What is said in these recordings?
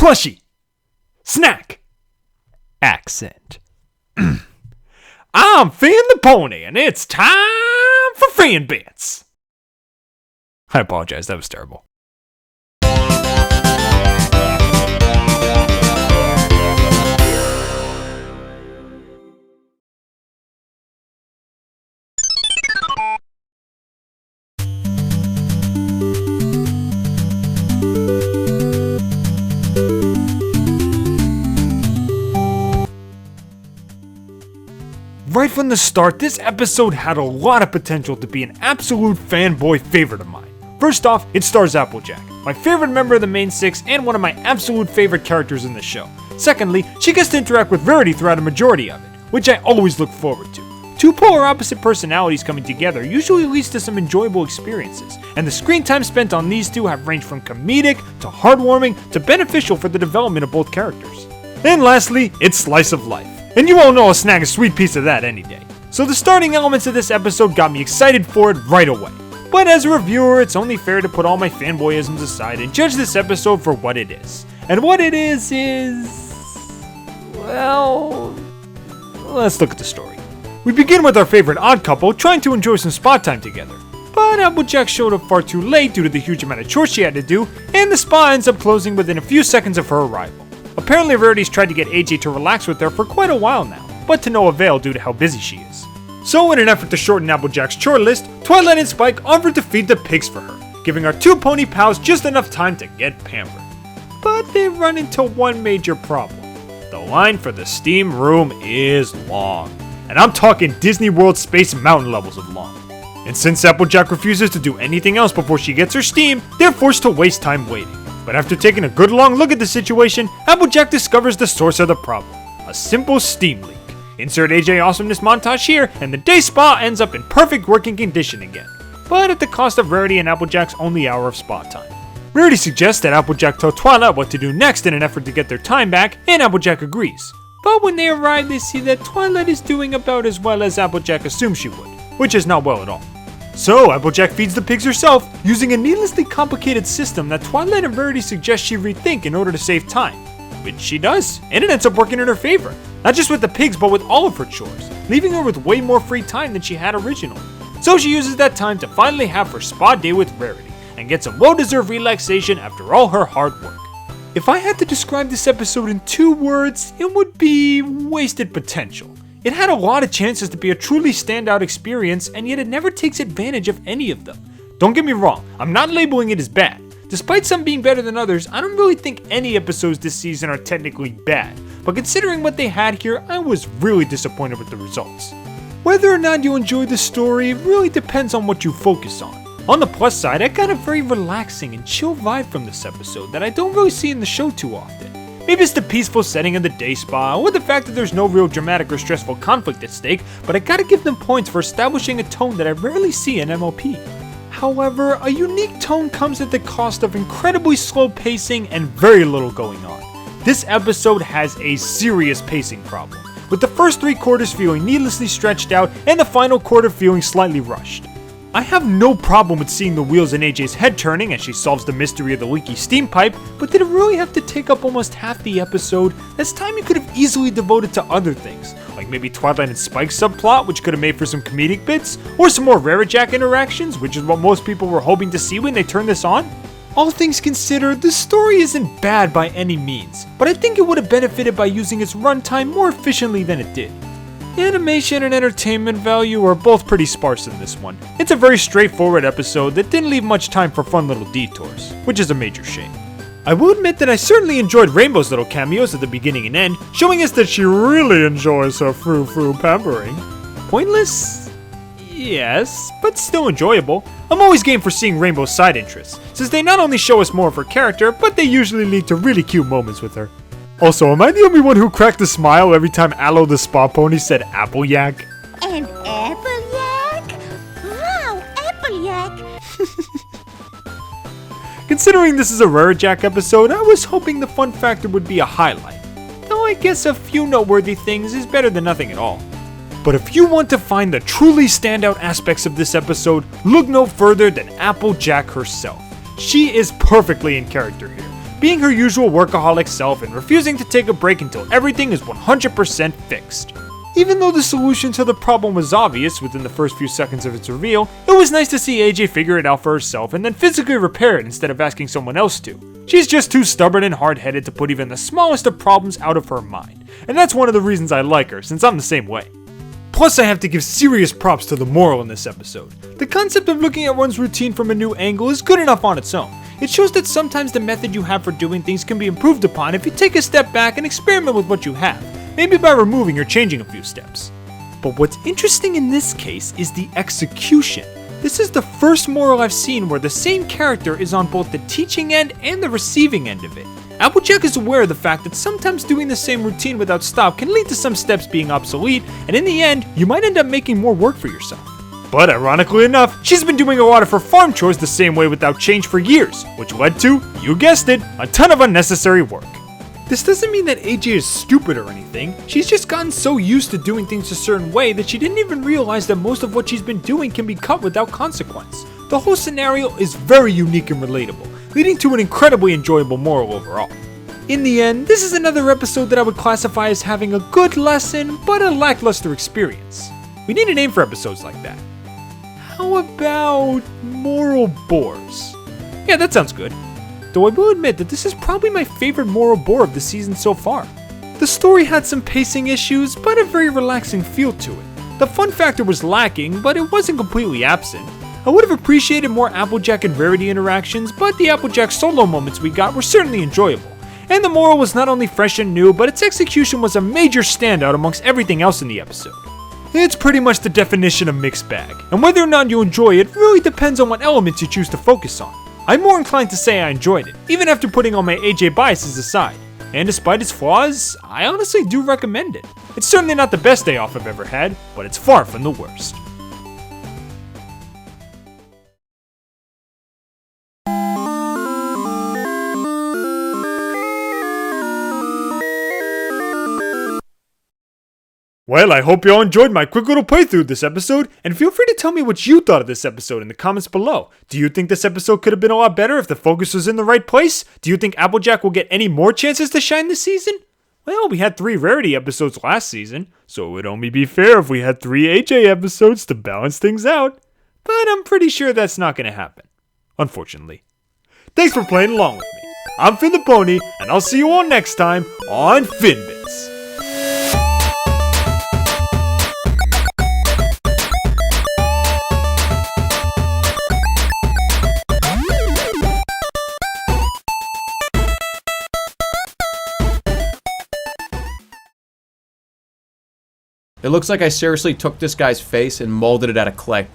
plushie, snack, accent. I'm Finn the Pony, and it's time for Fan Bits. I apologize, that was terrible. Right from the start, this episode had a lot of potential to be an absolute fanboy favorite of mine. First off, it stars Applejack, my favorite member of the main six and one of my absolute favorite characters in the show. Secondly, she gets to interact with Rarity throughout a majority of it, which I always look forward to. Two polar opposite personalities coming together usually leads to some enjoyable experiences, and the screen time spent on these two have ranged from comedic to heartwarming to beneficial for the development of both characters. And lastly, it's slice of life. And you all know I'll snag a sweet piece of that any day. So the starting elements of this episode got me excited for it right away. But as a reviewer, it's only fair to put all my fanboyisms aside and judge this episode for what it is. And what it is, well, let's look at the story. We begin with our favorite odd couple trying to enjoy some spa time together. But Applejack showed up far too late due to the huge amount of chores she had to do, and the spa ends up closing within a few seconds of her arrival. Apparently Rarity's tried to get AJ to relax with her for quite a while now, but to no avail due to how busy she is. So in an effort to shorten Applejack's chore list, Twilight and Spike offered to feed the pigs for her, giving our two pony pals just enough time to get pampered. But they run into one major problem. The line for the steam room is long, and I'm talking Disney World Space Mountain levels of long. And since Applejack refuses to do anything else before she gets her steam, they're forced to waste time waiting. But after taking a good long look at the situation, Applejack discovers the source of the problem. A simple steam leak. Insert AJ Awesomeness montage here, and the day spa ends up in perfect working condition again. But at the cost of Rarity and Applejack's only hour of spa time. Rarity suggests that Applejack tell Twilight what to do next in an effort to get their time back, and Applejack agrees. But when they arrive, they see that Twilight is doing about as well as Applejack assumed she would, which is not well at all. So Applejack feeds the pigs herself, using a needlessly complicated system that Twilight and Rarity suggest she rethink in order to save time. Which she does, and it ends up working in her favor. Not just with the pigs, but with all of her chores, leaving her with way more free time than she had originally. So she uses that time to finally have her spa day with Rarity, and get some well-deserved relaxation after all her hard work. If I had to describe this episode in 2 words, it would be wasted potential. It had a lot of chances to be a truly standout experience, and yet it never takes advantage of any of them. Don't get me wrong, I'm not labeling it as bad. Despite some being better than others, I don't really think any episodes this season are technically bad, but considering what they had here, I was really disappointed with the results. Whether or not you enjoy the story really depends on what you focus on. On the plus side, I got a very relaxing and chill vibe from this episode that I don't really see in the show too often. Maybe it's the peaceful setting of the day spa, or the fact that there's no real dramatic or stressful conflict at stake, but I gotta give them points for establishing a tone that I rarely see in MLP. However, a unique tone comes at the cost of incredibly slow pacing and very little going on. This episode has a serious pacing problem, with the first 3 quarters feeling needlessly stretched out and the final quarter feeling slightly rushed. I have no problem with seeing the wheels in AJ's head turning as she solves the mystery of the leaky steam pipe, but did it really have to take up almost half the episode? That's time you could have easily devoted to other things, like maybe Twilight and Spike's subplot, which could have made for some comedic bits, or some more Applejack interactions, which is what most people were hoping to see when they turned this on. All things considered, the story isn't bad by any means, but I think it would have benefited by using its runtime more efficiently than it did. Animation and entertainment value are both pretty sparse in this one. It's a very straightforward episode that didn't leave much time for fun little detours, which is a major shame. I will admit that I certainly enjoyed Rainbow's little cameos at the beginning and end, showing us that she really enjoys her frou-frou pampering. Pointless? Yes, but still enjoyable. I'm always game for seeing Rainbow's side interests, since they not only show us more of her character, but they usually lead to really cute moments with her. Also, am I the only one who cracked a smile every time Aloe the Spa Pony said Applejack? An Applejack? Wow, Applejack! Considering this is a Applejack episode, I was hoping the fun factor would be a highlight. Though I guess a few noteworthy things is better than nothing at all. But if you want to find the truly standout aspects of this episode, look no further than Applejack herself. She is perfectly in character here. being her usual workaholic self and refusing to take a break until everything is 100% fixed. Even though the solution to the problem was obvious within the first few seconds of its reveal, it was nice to see AJ figure it out for herself and then physically repair it instead of asking someone else to. She's just too stubborn and hard-headed to put even the smallest of problems out of her mind, and that's one of the reasons I like her, since I'm the same way. Plus, I have to give serious props to the moral in this episode. The concept of looking at one's routine from a new angle is good enough on its own. It shows that sometimes the method you have for doing things can be improved upon if you take a step back and experiment with what you have, maybe by removing or changing a few steps. But what's interesting in this case is the execution. This is the first moral I've seen where the same character is on both the teaching end and the receiving end of it. Applejack is aware of the fact that sometimes doing the same routine without stop can lead to some steps being obsolete, and in the end, you might end up making more work for yourself. But ironically enough, she's been doing a lot of her farm chores the same way without change for years, which led to, you guessed it, a ton of unnecessary work. This doesn't mean that AJ is stupid or anything, she's just gotten so used to doing things a certain way that she didn't even realize that most of what she's been doing can be cut without consequence. The whole scenario is very unique and relatable, leading to an incredibly enjoyable moral overall. In the end, this is another episode that I would classify as having a good lesson, but a lackluster experience. We need a name for episodes like that. How about moral bores? Yeah, that sounds good. Though I will admit that this is probably my favorite moral bore of the season so far. The story had some pacing issues, but a very relaxing feel to it. The fun factor was lacking, but it wasn't completely absent. I would have appreciated more Applejack and Rarity interactions, but the Applejack solo moments we got were certainly enjoyable. And the moral was not only fresh and new, but its execution was a major standout amongst everything else in the episode. It's pretty much the definition of mixed bag, and whether or not you enjoy it really depends on what elements you choose to focus on. I'm more inclined to say I enjoyed it, even after putting all my AJ biases aside. And despite its flaws, I honestly do recommend it. It's certainly not the best day off I've ever had, but it's far from the worst. Well, I hope you all enjoyed my quick little playthrough of this episode, and feel free to tell me what you thought of this episode in the comments below. Do you think this episode could have been a lot better if the focus was in the right place? Do you think Applejack will get any more chances to shine this season? Well, we had 3 Rarity episodes last season, so it would only be fair if we had 3 AJ episodes to balance things out. But I'm pretty sure that's not going to happen, unfortunately. Thanks for playing along with me. I'm Finn the Pony, and I'll see you all next time on Finbits. It looks like I seriously took this guy's face and molded it out of clay.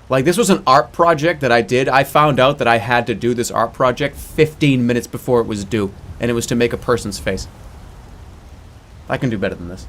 Like, this was an art project that I did. I found out that I had to do this art project 15 minutes before it was due, and it was to make a person's face. I can do better than this.